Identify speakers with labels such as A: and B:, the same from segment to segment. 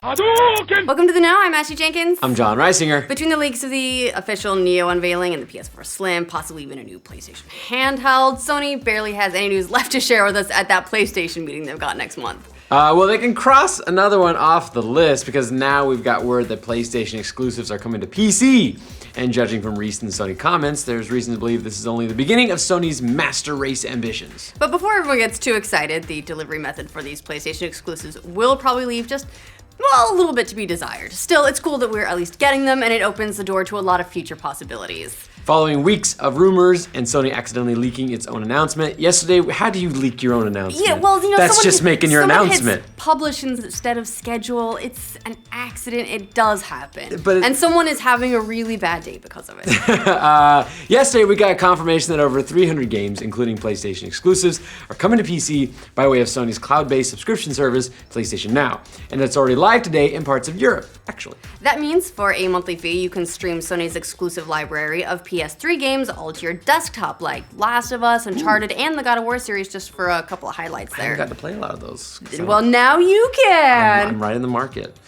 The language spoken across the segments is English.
A: Welcome to the Know. I'm Ashley Jenkins.
B: I'm John Reisinger.
A: Between the leaks of the official Neo unveiling and the PS4 Slim, possibly even a new PlayStation handheld, Sony barely has any news left to share with us at that PlayStation meeting they've got next month.
B: Well, they can cross another one off the list because now we've got word that PlayStation exclusives are coming to PC. And judging from recent Sony comments, there's reason to believe this is only the beginning of Sony's master race ambitions.
A: But before everyone gets too excited, the delivery method for these PlayStation exclusives will probably leave just a little bit to be desired. Still, it's cool that we're at least getting them, and it opens the door to a lot of future possibilities.
B: Following weeks of rumors and Sony accidentally leaking its own announcement, yesterday, how do you leak your own announcement?
A: Yeah, well,
B: that's just making your announcement.
A: Hits publish instead of schedule. It's an accident. It does happen.
B: But
A: and someone is having a really bad day because of it.
B: Yesterday, we got confirmation that over 300 games, including PlayStation exclusives, are coming to PC by way of Sony's cloud-based subscription service, PlayStation Now. And it's already live today in parts of Europe, actually.
A: That means for a monthly fee, you can stream Sony's exclusive library of PS3 games all to your desktop, like Last of Us, Uncharted, and the God of War series, just for a couple of highlights there.
B: I haven't got to play a lot of those.
A: Well, now you can!
B: I'm right in the market.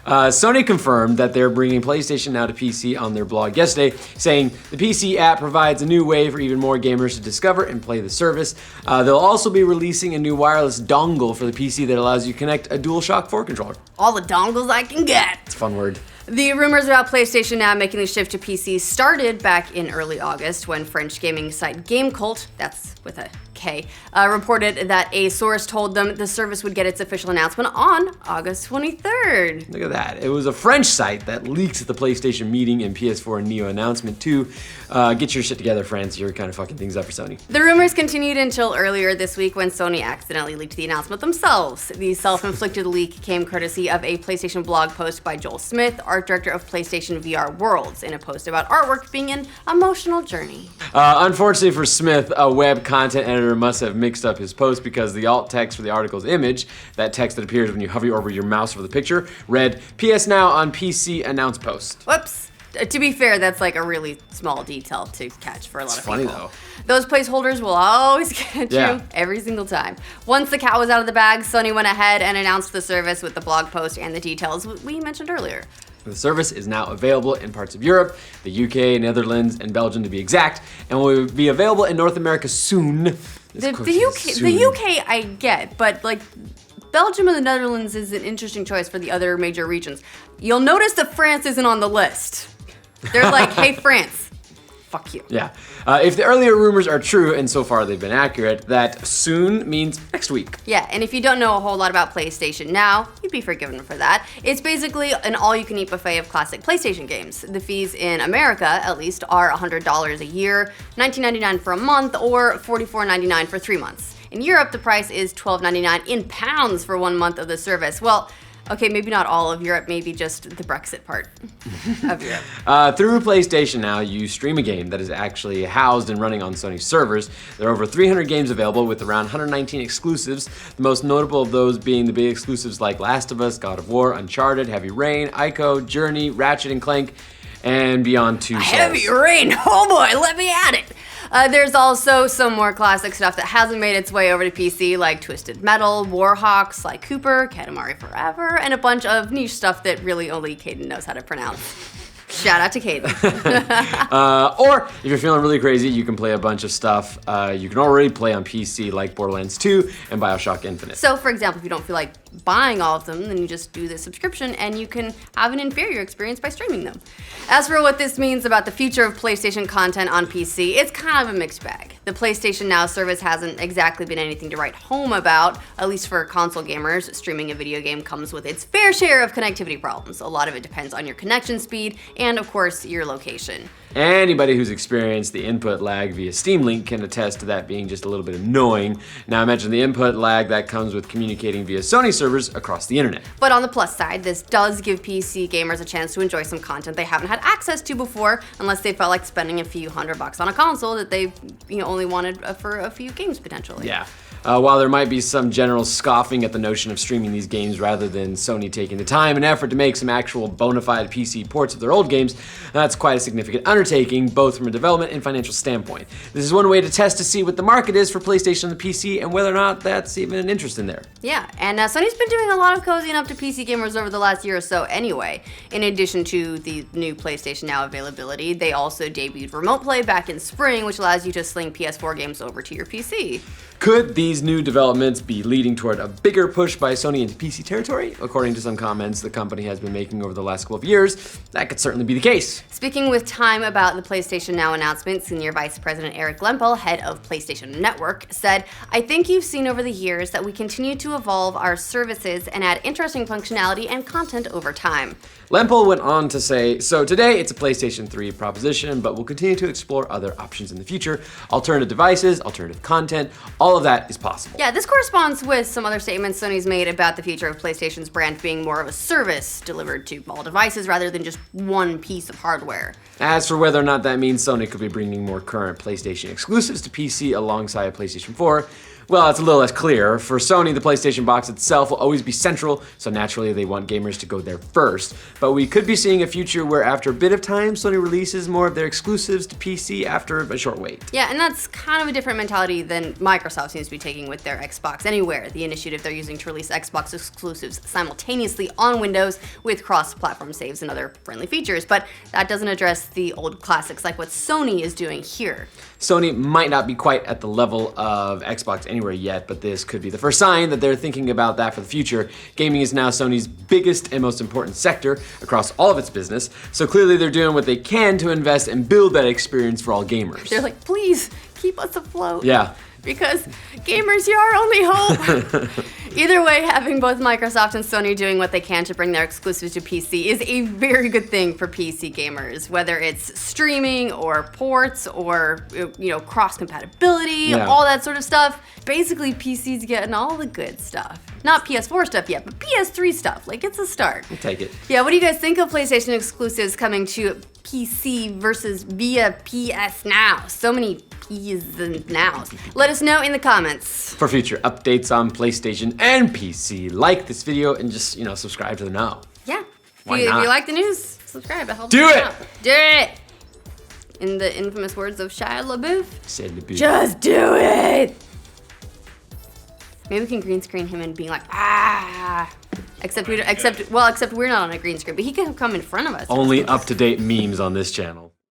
B: Sony confirmed that they're bringing PlayStation Now to PC on their blog yesterday, saying the PC app provides a new way for even more gamers to discover and play the service. They'll also be releasing a new wireless dongle for the PC that allows you to connect a DualShock 4 controller.
A: All the dongles I can get!
B: It's a fun word.
A: The rumors about PlayStation Now making the shift to PC started back in early August when French gaming site GameCult, that's with a K, reported that a source told them the service would get its official announcement on August 23rd.
B: Look at that. It was a French site that leaked the PlayStation meeting and PS4 and Neo announcement too. Get your shit together, France. You're kind of fucking things up for Sony.
A: The rumors continued until earlier this week when Sony accidentally leaked the announcement themselves. The self-inflicted leak came courtesy of a PlayStation blog post by Joel Smith, art director of PlayStation VR Worlds, in a post about artwork being an emotional journey.
B: Unfortunately for Smith, a web content editor must have mixed up his post because the alt text for the article's image, that text that appears when you hover over your mouse over the picture, read, PS Now on PC announce post.
A: Whoops. To be fair, that's like a really small detail to catch for a lot of people.
B: It's funny though.
A: Those placeholders will always get you every single time. Once the cat was out of the bag, Sony went ahead and announced the service with the blog post and the details we mentioned earlier.
B: The service is now available in parts of Europe, the UK, Netherlands, and Belgium to be exact, and will be available in North America soon.
A: The UK I get, but like Belgium and the Netherlands is an interesting choice for the other major regions. You'll notice that France isn't on the list. They're like, hey France, fuck you.
B: Yeah. If the earlier rumors are true, and so far they've been accurate, that soon means next week.
A: Yeah, and if you don't know a whole lot about PlayStation Now, you'd be forgiven for that. It's basically an all-you-can-eat buffet of classic PlayStation games. The fees in America, at least, are $100 a year, $19.99 for a month, or $44.99 for 3 months. In Europe, the price is $12.99 in pounds for 1 month of the service. Well, okay, maybe not all of Europe, maybe just the Brexit part of Europe.
B: Through PlayStation Now, you stream a game that is actually housed and running on Sony servers. There are over 300 games available with around 119 exclusives, the most notable of those being the big exclusives like Last of Us, God of War, Uncharted, Heavy Rain, Ico, Journey, Ratchet & Clank, and Beyond Two Souls.
A: Heavy Rain, oh boy, let me at it! There's also some more classic stuff that hasn't made its way over to PC, like Twisted Metal, Warhawk, Sly Cooper, Katamari Forever, and a bunch of niche stuff that really only Caden knows how to pronounce. Shout out to Caden.
B: Or if you're feeling really crazy, you can play a bunch of stuff you can already play on PC, like Borderlands 2 and Bioshock Infinite.
A: So, for example, if you don't feel like buying all of them, then you just do the subscription and you can have an inferior experience by streaming them. As for what this means about the future of PlayStation content on PC, it's kind of a mixed bag. The PlayStation Now service hasn't exactly been anything to write home about, at least for console gamers. Streaming a video game comes with its fair share of connectivity problems. A lot of it depends on your connection speed and, of course, your location.
B: Anybody who's experienced the input lag via Steam Link can attest to that being just a little bit annoying. Now I mentioned the input lag that comes with communicating via Sony servers across the internet.
A: But on the plus side, this does give PC gamers a chance to enjoy some content they haven't had access to before, unless they felt like spending a few $100 on a console that they only wanted for a few games potentially.
B: Yeah. While there might be some general scoffing at the notion of streaming these games rather than Sony taking the time and effort to make some actual bona fide PC ports of their old games, that's quite a significant undertaking, both from a development and financial standpoint. This is one way to test to see what the market is for PlayStation on the PC and whether or not that's even an interest in there.
A: Yeah, and Sony's been doing a lot of cozying up to PC gamers over the last year or so anyway. In addition to the new PlayStation Now availability, they also debuted Remote Play back in spring, which allows you to sling PS4 games over to your PC.
B: Could these new developments be leading toward a bigger push by Sony into PC territory? According to some comments the company has been making over the last couple of years, that could certainly be the case.
A: Speaking with Time about the PlayStation Now announcement, Senior Vice President Eric Lempel, head of PlayStation Network, said, "I think you've seen over the years that we continue to evolve our services and add interesting functionality and content over time."
B: Lempel went on to say, "So today it's a PlayStation 3 proposition, but we'll continue to explore other options in the future. Alternative devices, alternative content, all of that is possible."
A: Yeah, this corresponds with some other statements Sony's made about the future of PlayStation's brand being more of a service delivered to all devices rather than just one piece of hardware.
B: As for whether or not that means Sony could be bringing more current PlayStation exclusives to PC alongside PlayStation 4, well, it's a little less clear. For Sony, the PlayStation box itself will always be central, so naturally they want gamers to go there first. But we could be seeing a future where after a bit of time, Sony releases more of their exclusives to PC after a short wait.
A: Yeah, and that's kind of a different mentality than Microsoft seems to be taking with their Xbox Anywhere, the initiative they're using to release Xbox exclusives simultaneously on Windows with cross-platform saves and other friendly features. But that doesn't address the old classics like what Sony is doing here.
B: Sony might not be quite at the level of Xbox Anywhere yet, but this could be the first sign that they're thinking about that for the future. Gaming is now Sony's biggest and most important sector across all of its business, so clearly they're doing what they can to invest and build that experience for all gamers.
A: They're like, please keep us afloat.
B: Yeah.
A: Because gamers, you're our only hope. Either way, having both Microsoft and Sony doing what they can to bring their exclusives to PC is a very good thing for PC gamers, whether it's streaming or ports or, cross compatibility, all that sort of stuff. Basically, PC's getting all the good stuff. Not PS4 stuff yet, but PS3 stuff. Like, it's a start.
B: We'll take it.
A: Yeah, what do you guys think of PlayStation exclusives coming to PC versus via PS Now? So many P's and Nows. Let us know in the comments.
B: For future updates on PlayStation and PC, like this video and just, subscribe to the Know.
A: Yeah.
B: Why
A: If
B: not?
A: you like the news, subscribe. It helps
B: Do
A: us
B: it!
A: out. Do it! In the infamous words of Shia LaBeouf,
B: Said LaBeouf.
A: just do it! Maybe we can green screen him and being like, ah. Except we're not on a green screen, but he can come in front of us.
B: Only up-to-date memes on this channel.